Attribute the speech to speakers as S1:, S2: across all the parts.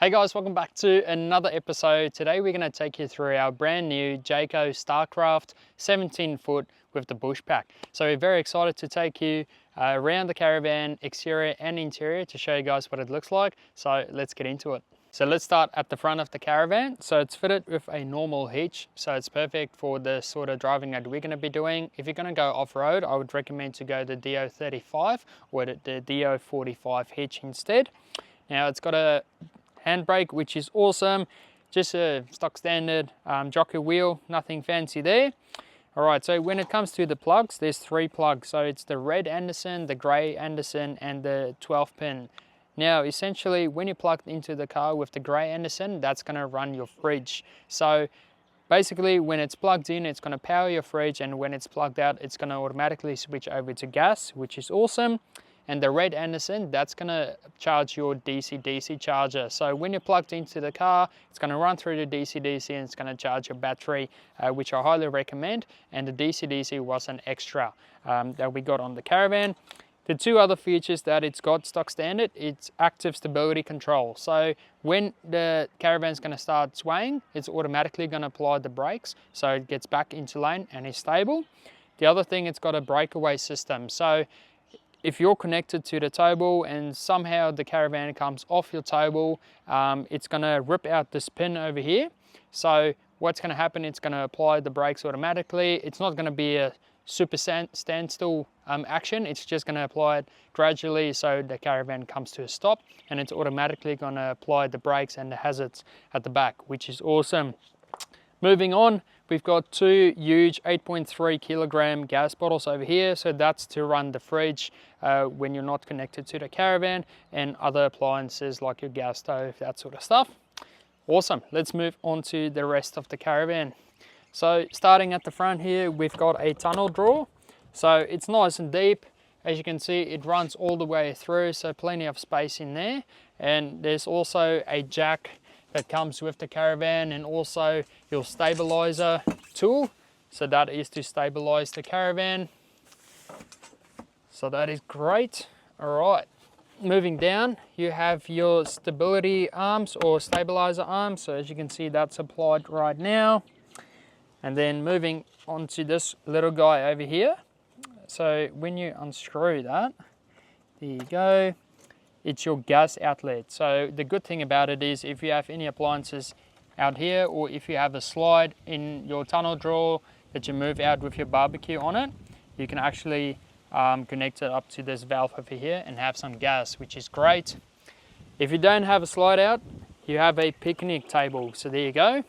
S1: Hey guys, welcome back to another episode. Today we're going to take you through our brand new Jayco Starcraft 17 foot with the bush pack. So we're very excited to take you around the caravan, exterior and interior, to show you guys what it looks like. So let's get into it. So let's start at the front of the caravan. So it's fitted with a normal hitch, so it's perfect for the sort of driving that we're going to be doing. If you're going to go off-road, I would recommend to go the DO35 or the DO45 hitch instead. Now it's got a handbrake, which is awesome, just a stock standard jockey wheel, nothing fancy there. Alright, so when it comes to the plugs, there's 3 plugs. So it's the red Anderson, the grey Anderson and the 12 pin. Now essentially when you plug into the car with the grey Anderson, that's going to run your fridge. So basically when it's plugged in, it's going to power your fridge, and when it's plugged out, it's going to automatically switch over to gas, which is awesome. And the red Anderson, that's going to charge your DC-DC charger. So when you're plugged into the car, it's going to run through the DC-DC and it's going to charge your battery, which I highly recommend. And the DC-DC was an extra that we got on the Caravan. The 2 other features that it's got stock standard, it's active stability control. So when the Caravan is going to start swaying, it's automatically going to apply the brakes so it gets back into lane and is stable. The other thing, it's got a breakaway system. So if you're connected to the Towball and somehow the Caravan comes off your Towball, it's going to rip out this pin over here. So what's going to happen, it's going to apply the brakes automatically. It's not going to be a super standstill action. It's just going to apply it gradually so the Caravan comes to a stop, and it's automatically going to apply the brakes and the hazards at the back, which is awesome. Moving on, we've got 2 huge 8.3 kilogram gas bottles over here. So that's to run the fridge when you're not connected to the Caravan, and other appliances like your gas stove, that sort of stuff. Awesome. Let's move on to the rest of the Caravan. So starting at the front here, we've got a tunnel drawer. So it's nice and deep. As you can see, it runs all the way through, so plenty of space in there. And there's also a jack that comes with the Caravan, and also your stabilizer tool. So that is to stabilize the Caravan. So that is great. All right, moving down, you have your stability arms or stabilizer arms. So as you can see, that's applied right now. And then moving on to this little guy over here. So when you unscrew that, there you go. It's your gas outlet. So the good thing about it is if you have any appliances out here, or if you have a slide in your tunnel drawer that you move out with your barbecue on it, you can actually connect it up to this valve over here and have some gas, which is great. If you don't have a slide out, you have a picnic table. So there you go.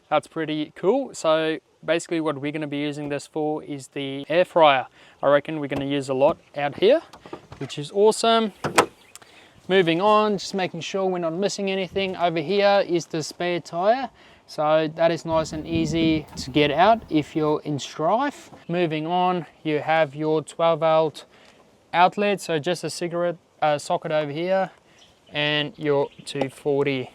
S1: That's pretty cool. So basically what we're going to be using this for is the air fryer. I reckon we're going to use a lot out here, which is awesome. Moving on, just making sure we're not missing anything. Over here is the spare tire. So that is nice and easy to get out if you're in strife. Moving on, you have your 12-volt outlet. So just a cigarette socket over here, and your 240.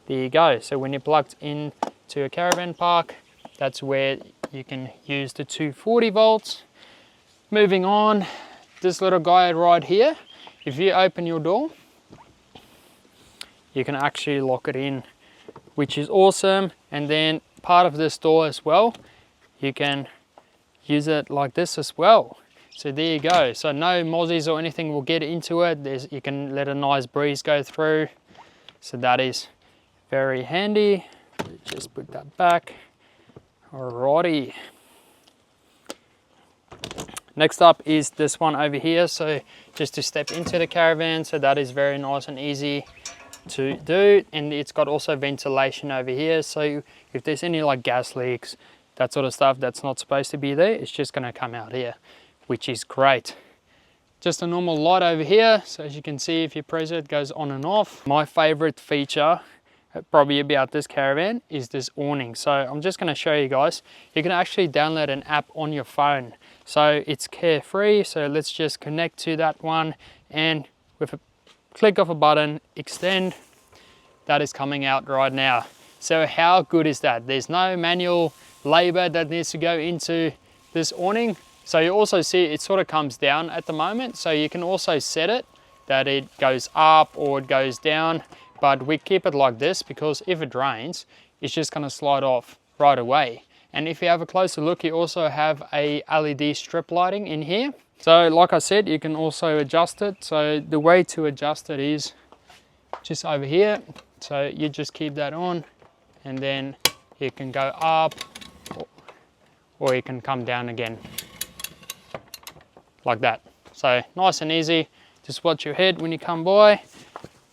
S1: There you go. So when you're plugged in to a caravan park, that's where you can use the 240 volts. Moving on, this little guy right here, if you open your door, you can actually lock it in, which is awesome. And then part of this door as well, you can use it like this as well. So there you go. So no mozzies or anything will get into it. You can let a nice breeze go through. So that is very handy. Just put that back. Alrighty. Next up is this one over here. So just to step into the Caravan. So that is very nice and easy to do. And it's got also ventilation over here. So if there's any like gas leaks, that sort of stuff that's not supposed to be there, it's just going to come out here, which is great. Just a normal light over here. So as you can see, if you press it, it goes on and off. My favorite feature probably about this Caravan is this awning. So I'm just going to show you guys. You can actually download an app on your phone. So it's carefree. So let's just connect to that one, and with a click of a button, extend, that is coming out right now. So how good is that? There's no manual labor that needs to go into this awning. So you also see it sort of comes down at the moment. So you can also set it that it goes up or it goes down. but we keep it like this because if it rains, it's just going to slide off right away. And if you have a closer look, you also have a LED strip lighting in here. So like I said, you can also adjust it. So the way to adjust it is just over here. So you just keep that on, and then you can go up or you can come down again like that. So nice and easy. Just watch your head when you come by.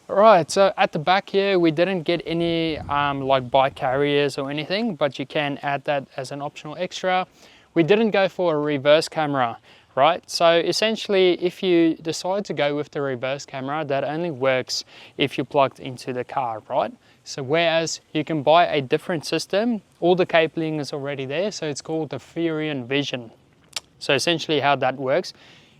S1: Alright, so at the back here, we didn't get any like bike carriers or anything, but you can add that as an optional extra. We didn't go for a reverse camera, right? So essentially, if you decide to go with the reverse camera, that only works if you're plugged into the car, right? So whereas you can buy a different system, all the cabling is already there, so it's called the Furion Vision. So essentially how that works,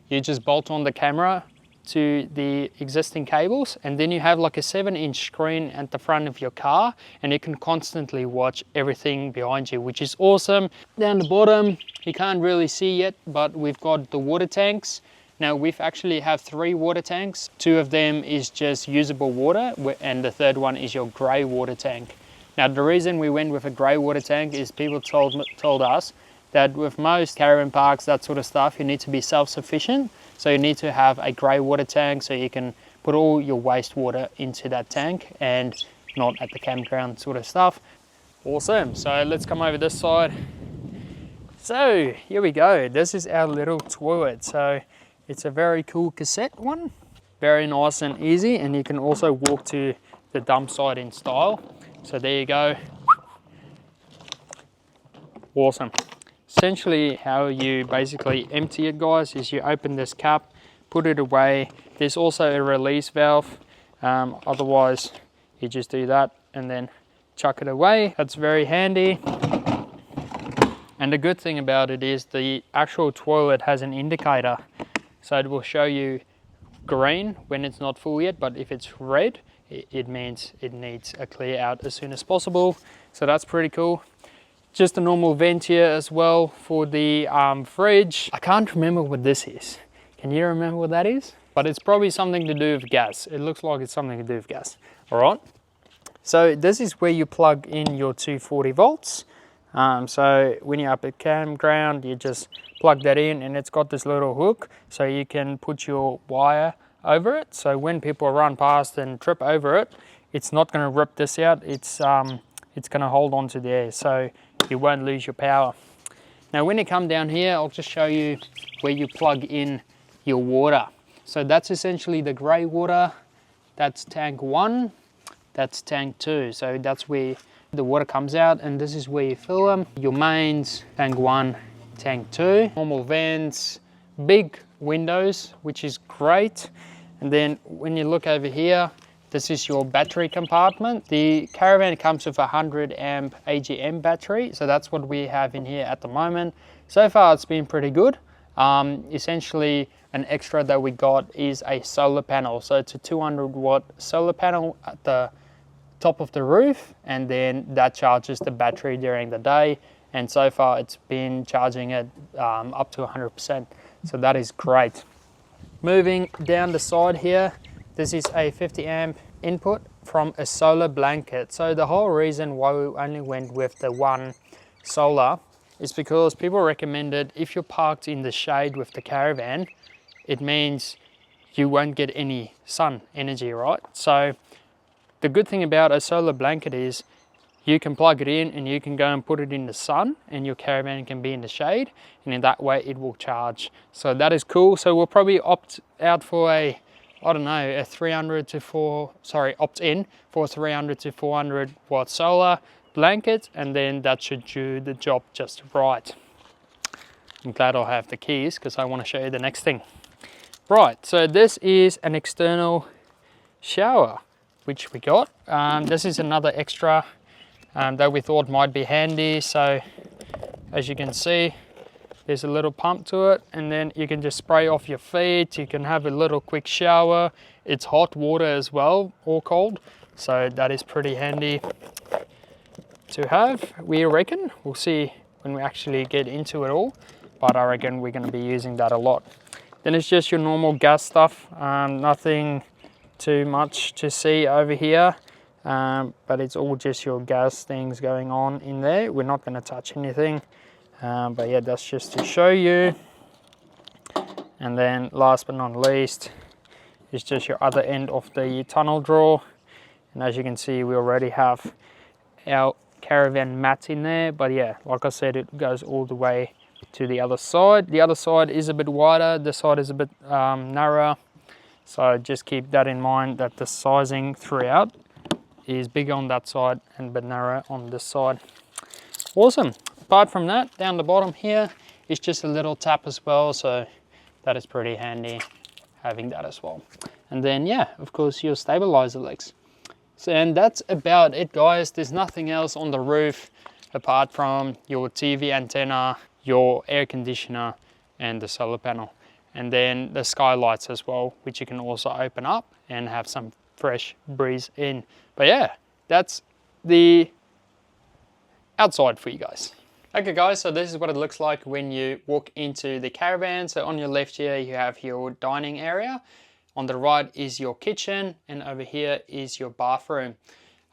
S1: you just bolt on the camera to the existing cables, and then you have like a 7-inch screen at the front of your car, and you can constantly watch everything behind you, which is awesome. Down the bottom, you can't really see yet, but we've got the water tanks. Now we've actually have 3 water tanks. 2 of them is just usable water, and the third one is your grey water tank. Now the reason we went with a grey water tank is people told us that with most caravan parks, that sort of stuff, you need to be self-sufficient. So you need to have a grey water tank so you can put all your wastewater into that tank and not at the campground sort of stuff. Awesome, so let's come over this side. So here we go, this is our little toilet. So it's a very cool cassette one, very nice and easy, and you can also walk to the dump site in style. So there you go. Awesome. Essentially how you basically empty it, guys, is you open this cap, put it away. There's also a release valve, otherwise you just do that and then chuck it away. That's very handy. And the good thing about it is the actual toilet has an indicator, so it will show you green when it's not full yet, but if it's red, it means it needs a clear out as soon as possible. So that's pretty cool. Just a normal vent here as well for the fridge. I can't remember what this is. Can you remember what that is? But it's probably something to do with gas. It looks like it's something to do with gas. All right. So this is where you plug in your 240 volts. So when you're up at campground, you just plug that in, and it's got this little hook so you can put your wire over it. So when people run past and trip over it, it's not going to rip this out. It's going to hold on to there, so you won't lose your power. Now when you come down here, I'll just show you where you plug in your water. So that's essentially the grey water. That's tank 1, that's tank 2. So that's where the water comes out, and this is where you fill them. Your mains, tank 1, tank 2. Normal vents, big windows, which is great. And then when you look over here, this is your battery compartment. The Caravan comes with a 100 amp AGM battery, so that's what we have in here at the moment. So far it's been pretty good. Essentially an extra that we got is a solar panel. So it's a 200 watt solar panel at the top of the roof, and then that charges the battery during the day. And so far it's been charging it up to 100%. So that is great. Moving down the side here, this is a 50 amp input from a solar blanket. So the whole reason why we only went with the one solar is because people recommended if you're parked in the shade with the Caravan, it means you won't get any sun energy, right? So the good thing about a solar blanket is you can plug it in and you can go and put it in the sun, and your Caravan can be in the shade, and in that way it will charge. So that is cool. So we'll probably opt out for a, I don't know, a opt in for 300 to 400 watt solar blanket, and then that should do the job just right. I'm glad I have the keys because I want to show you the next thing. Right, so this is an external shower, which we got. This is another extra that we thought might be handy. So as you can see, there's a little pump to it, and then you can just spray off your feet. You can have a little quick shower. It's hot water as well, or cold, so that is pretty handy to have, we reckon. We'll see when we actually get into it all, but I reckon we're going to be using that a lot. Then it's just your normal gas stuff, nothing too much to see over here, but it's all just your gas things going on in there. We're not going to touch anything, but yeah, that's just to show you. And then last but not least is just your other end of the tunnel drawer. And as you can see, we already have our Caravan mats in there, but yeah, like I said, it goes all the way to the other side. The other side is a bit wider, this side is a bit narrower, so just keep that in mind, that the sizing throughout is bigger on that side and a bit narrower on this side. Awesome. Apart from that, down the bottom here is just a little tap as well, so that is pretty handy having that as well. And then yeah, of course, your stabilizer legs. So, and that's about it, guys. There's nothing else on the roof apart from your TV antenna, your air conditioner, and the solar panel. And then the skylights as well, which you can also open up and have some fresh breeze in. But yeah, that's the outside for you guys. Okay guys, so this is what it looks like when you walk into the Caravan. So on your left here, you have your dining area. On the right is your kitchen, and over here is your bathroom.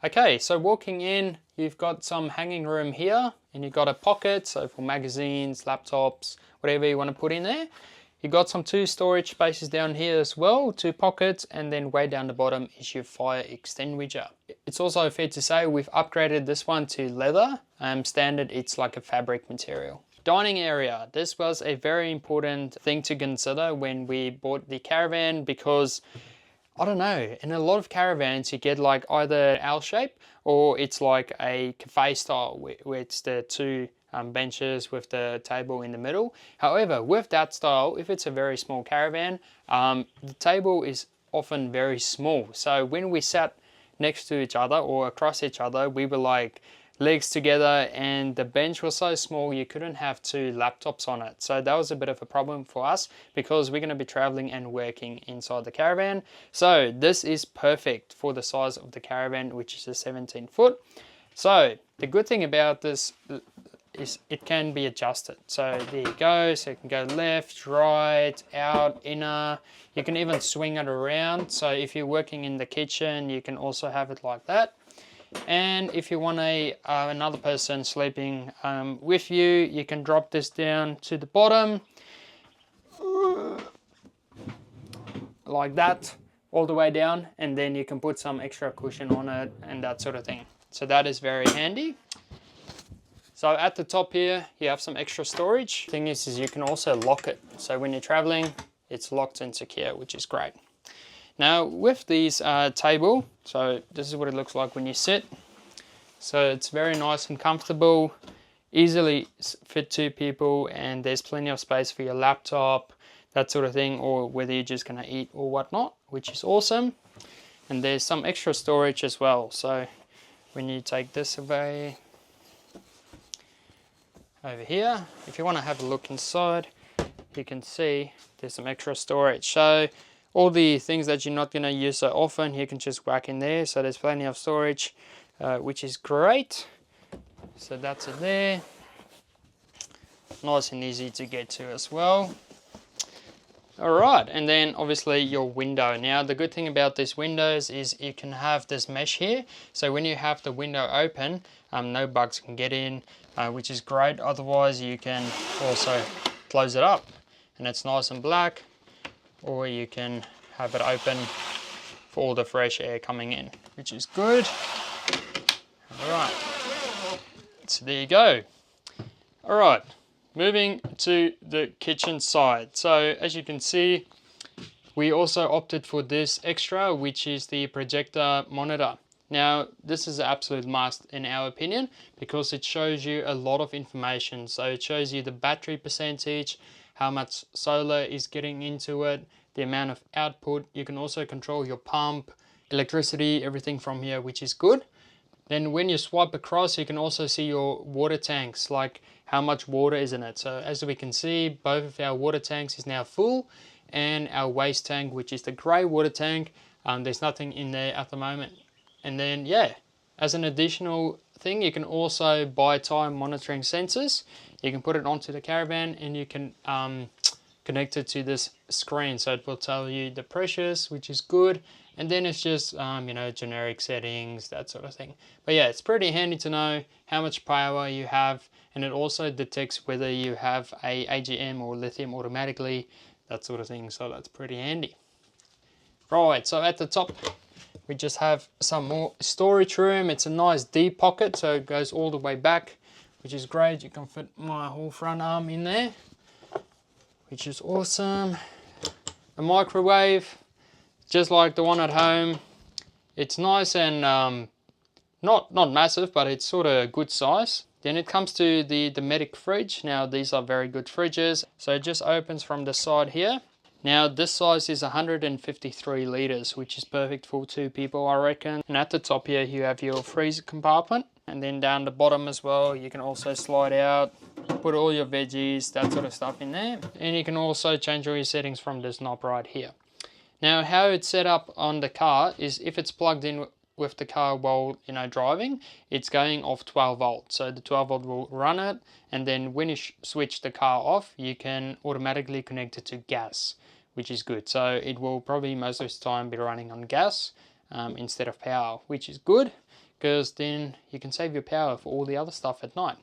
S1: Okay, so walking in, you've got some hanging room here, and you've got a pocket, so for magazines, laptops, whatever you want to put in there. You've got some 2 storage spaces down here as well, 2 pockets, and then way down the bottom is your fire extinguisher. It's also fair to say we've upgraded this one to leather. Standard, it's like a fabric material. Dining area. This was a very important thing to consider when we bought the Caravan, because I don't know, in a lot of Caravans you get like either L shape or it's like a cafe style where it's the 2 benches with the table in the middle. However, with that style, if it's a very small Caravan, the table is often very small. So when we sat next to each other or across each other, we were like legs together, and the bench was so small you couldn't have 2 laptops on it. So that was a bit of a problem for us, because we're going to be traveling and working inside the Caravan. So this is perfect for the size of the Caravan, which is a 17 foot. So the good thing about this is it can be adjusted. So there you go, so you can go left, right, out, inner. You can even swing it around. So if you're working in the kitchen, you can also have it like that. And if you want another person sleeping with you, you can drop this down to the bottom like that, all the way down, and then you can put some extra cushion on it and that sort of thing. So that is very handy. So at the top here, you have some extra storage. Thing is you can also lock it. So when you're traveling, it's locked and secure, which is great. Now with these table, so this is what it looks like when you sit. So it's very nice and comfortable, easily fit 2 people, and there's plenty of space for your laptop, that sort of thing, or whether you're just gonna eat or whatnot, which is awesome. And there's some extra storage as well. So when you take this away, over here, if you want to have a look inside, you can see there's some extra storage. So all the things that you're not going to use so often, you can just whack in there. So there's plenty of storage, which is great. So that's it there. Nice and easy to get to as well. Alright, and then obviously your window. Now the good thing about these windows is you can have this mesh here. So when you have the window open, no bugs can get in, which is great. Otherwise you can also close it up and it's nice and black. Or you can have it open for all the fresh air coming in, which is good. Alright, so there you go. Alright, moving to the kitchen side. So as you can see, we also opted for this extra, which is the Projecta monitor. Now this is an absolute must in our opinion, because it shows you a lot of information. So it shows you the battery percentage, how much solar is getting into it, the amount of output. You can also control your pump, electricity, everything from here, which is good. Then when you swipe across, you can also see your water tanks, like how much water is in it. So as we can see, both of our water tanks is now full, and our waste tank, which is the grey water tank, there's nothing in there at the moment. And then yeah, as an additional thing, you can also buy time monitoring sensors. You can put it onto the Caravan and you can connect it to this screen, so it will tell you the pressures, which is good, And then it's just, you know, generic settings, that sort of thing. But yeah, it's pretty handy to know how much power you have, and it also detects whether you have a AGM or lithium automatically, that sort of thing. So that's pretty handy. Right, so at the top, we just have some more storage room. It's a nice deep pocket, so it goes all the way back, which is great. You can fit my whole front arm in there, which is awesome. A microwave, just like the one at home. It's nice and not massive, but it's sort of a good size. Then it comes to the Dometic fridge. Now these are very good fridges. So it just opens from the side here. Now this size is 153 liters, which is perfect for 2 people, I reckon. And at the top here, you have your freezer compartment. And then down the bottom as well, you can also slide out, put all your veggies, that sort of stuff in there. And you can also change all your settings from this knob right here. Now how it's set up on the car is if it's plugged in with the car while, you know, driving, it's going off 12 volts. So the 12 volt will run it, and then when you switch the car off, you can automatically connect it to gas, which is good. So it will probably most of the time be running on gas instead of power, which is good, because then you can save your power for all the other stuff at night,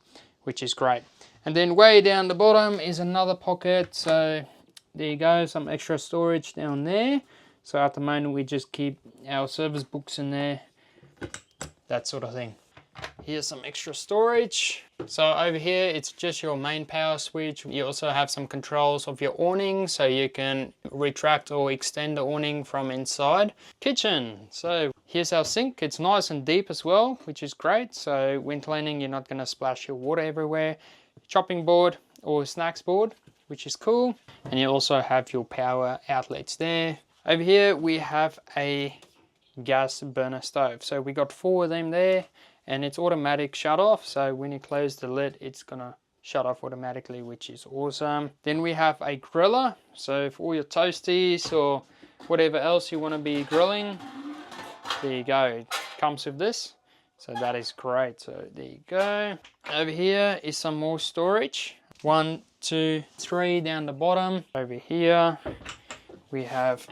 S1: which is great. And then way down the bottom is another pocket. So there you go, some extra storage down there. So at the moment we just keep our service books in there, that sort of thing. Here's some extra storage. So over here, it's just your main power switch. You also have some controls of your awning, so you can retract or extend the awning from inside. Kitchen. So here's our sink. It's nice and deep as well, which is great. So when cleaning, you're not gonna splash your water everywhere. Chopping board or snacks board, which is cool. And you also have your power outlets there. Over here, we have a gas burner stove. So we got 4 of them there, and it's automatic shut off. So when you close the lid, it's gonna shut off automatically, which is awesome. Then we have a griller. So for all your toasties or whatever else you want to be grilling, there you go. It comes with this. So that is great. So there you go. Over here is some more storage. 1, 2, 3 down the bottom. Over here, we have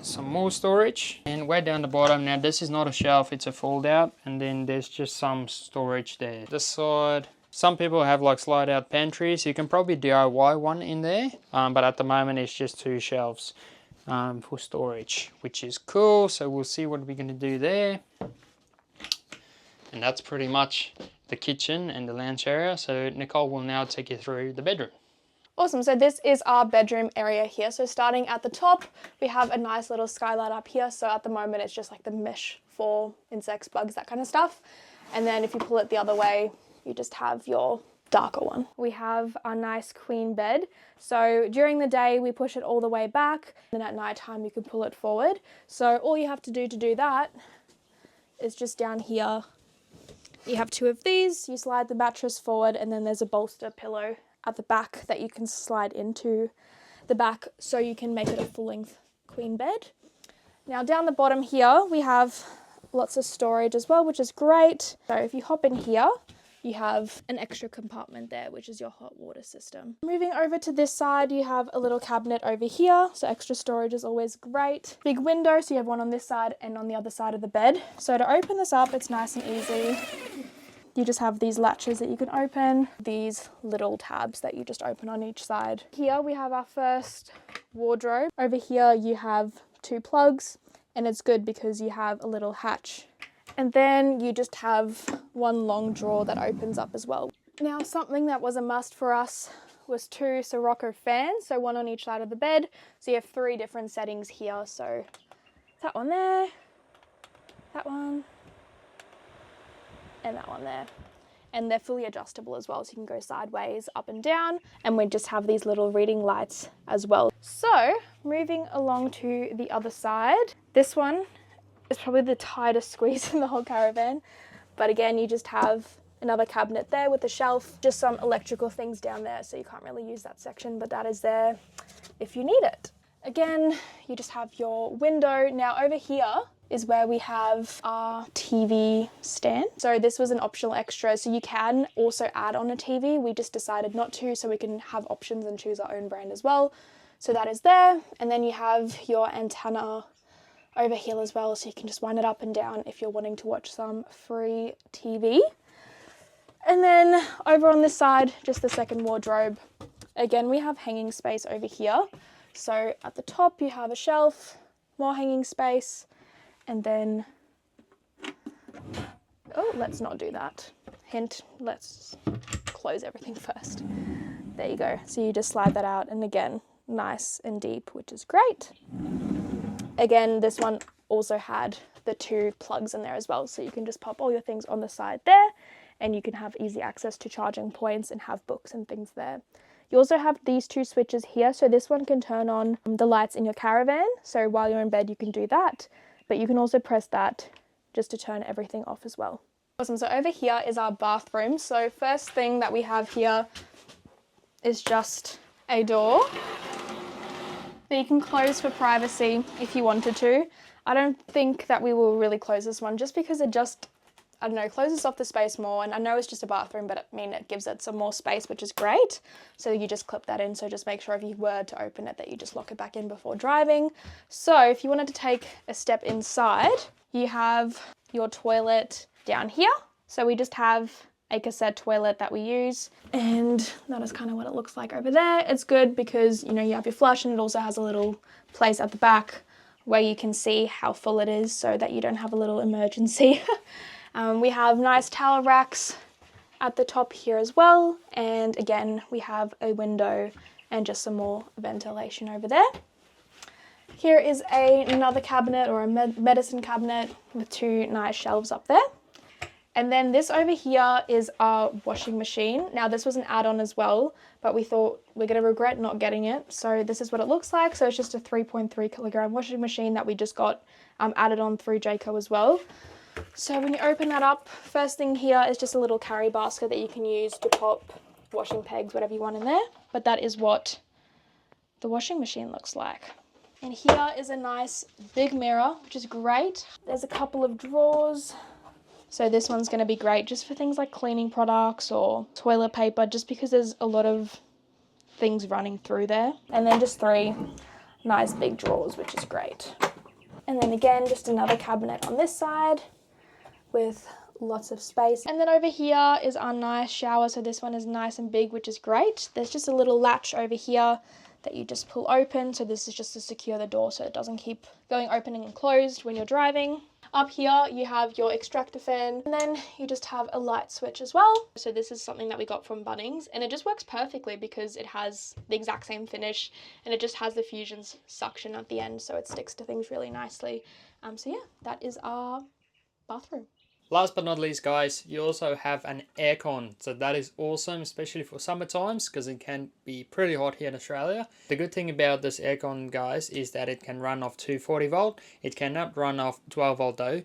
S1: some more storage, and way down the bottom, now this is not a shelf, it's a fold out, and then there's just some storage there. This side, some people have like slide out pantries. You can probably DIY one in there, but at the moment it's just 2 shelves for storage, which is cool. So we'll see what we're going to do there. And that's pretty much the kitchen and the lounge area. So Nicole will now take you through the bedroom.
S2: Awesome, so this is our bedroom area here. So starting at the top, we have a nice little skylight up here. So at the moment it's just like the mesh for insects, bugs, that kind of stuff. And then if you pull it the other way, you just have your darker one. We have our nice queen bed. So during the day, we push it all the way back. And at night time, you can pull it forward. So all you have to do that is just down here. You have 2 of these, you slide the mattress forward, and then there's a bolster pillow at the back that you can slide into the back, so you can make it a full-length queen bed. Now down the bottom here, we have lots of storage as well, which is great. So if you hop in here, you have an extra compartment there, which is your hot water system. Moving over to this side, you have a little cabinet over here, so extra storage is always great. Big window, so you have one on this side and on the other side of the bed. So to open this up, it's nice and easy. You just have these latches that you can open, these little tabs that you just open on each side. Here we have our first wardrobe. Over here you have 2 plugs, and it's good because you have a little hatch. And then you just have one long drawer that opens up as well. Now something that was a must for us was 2 Sirocco fans, so 1 on each side of the bed. So you have 3 different settings here. So that one there, that one, and that one there. And they're fully adjustable as well, so you can go sideways, up and down, and we just have these little reading lights as well. So moving along to the other side, this one is probably the tightest squeeze in the whole caravan, but again, you just have another cabinet there with a shelf, just some electrical things down there, so you can't really use that section, but that is there if you need it. Again, you just have your window. Now over here is where we have our TV stand. So this was an optional extra, so you can also add on a TV. We just decided not to, so we can have options and choose our own brand as well. So that is there. And then you have your antenna over here as well, so you can just wind it up and down if you're wanting to watch some free TV. And then over on this side, just the second wardrobe. Again, we have hanging space over here. So at the top you have a shelf, more hanging space, and then, oh, let's not do that. Hint, let's close everything first. There you go. So you just slide that out, and again, nice and deep, which is great. Again, this one also had the 2 plugs in there as well, so you can just pop all your things on the side there, and you can have easy access to charging points and have books and things there. You also have these 2 switches here, so this one can turn on the lights in your Caravan, so while you're in bed you can do that, but you can also press that just to turn everything off as well. Awesome, so over here is our bathroom. So first thing that we have here is just a door that you can close for privacy if you wanted to. I don't think that we will really close this one just because it just, I don't know, closes off the space more. And I know it's just a bathroom, but I mean, it gives it some more space, which is great. So you just clip that in. So just make sure if you were to open it that you just lock it back in before driving. So if you wanted to take a step inside, you have your toilet down here. So we just have a cassette toilet that we use, and that is kind of what it looks like over there. It's good because, you know, you have your flush, and it also has a little place at the back where you can see how full it is so that you don't have a little emergency. We have nice towel racks at the top here as well, and again we have a window and just some more ventilation over there. Here is another cabinet, or a medicine cabinet, with 2 nice shelves up there. And then this over here is our washing machine. Now this was an add-on as well, but we thought we're gonna regret not getting it. So this is what it looks like. So it's just a 3.3 kilogram washing machine that we just got added on through Jayco as well. So when you open that up, first thing here is just a little carry basket that you can use to pop washing pegs, whatever you want in there. But that is what the washing machine looks like. And here is a nice big mirror, which is great. There's a couple of drawers. So this one's going to be great just for things like cleaning products or toilet paper, just because there's a lot of things running through there. And then just 3 nice big drawers, which is great. And then again, just another cabinet on this side with lots of space. And then over here is our nice shower. So this one is nice and big, which is great. There's just a little latch over here that you just pull open. So this is just to secure the door so it doesn't keep going open and closed when you're driving. Up here you have your extractor fan, and then you just have a light switch as well. So this is something that we got from Bunnings, and it just works perfectly because it has the exact same finish, and it just has the fusion suction at the end, so it sticks to things really nicely. So yeah, that is our bathroom.
S1: Last but not least, guys, you also have an aircon. So that is awesome, especially for summer times, because it can be pretty hot here in Australia. The good thing about this aircon, guys, is that it can run off 240 volt. It cannot run off 12 volt though.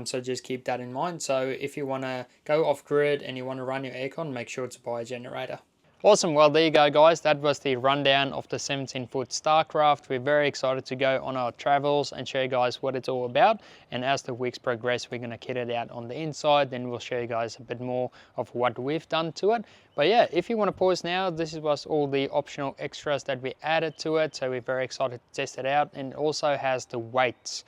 S1: So just keep that in mind. So if you want to go off grid and you want to run your aircon, make sure to buy a generator. Awesome, well there you go guys, that was the rundown of the 17-foot Starcraft. We're very excited to go on our travels and show you guys what it's all about, and as the weeks progress we're going to kit it out on the inside, then we'll show you guys a bit more of what we've done to it. But yeah, if you want to pause now, this was all the optional extras that we added to it, so we're very excited to test it out. And it also has the weights,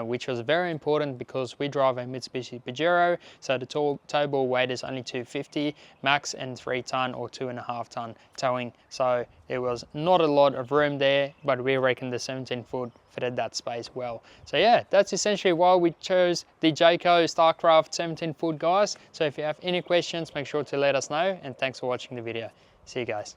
S1: which was very important because we drive a Mitsubishi Pajero, so the towable weight is only 250 max and 3 ton or 2.5 ton towing, so there was not a lot of room there, but we reckon the 17-foot fitted that space well. So yeah, that's essentially why we chose the Jayco Starcraft 17-foot, guys. So if you have any questions, make sure to let us know, and thanks for watching the video. See you guys.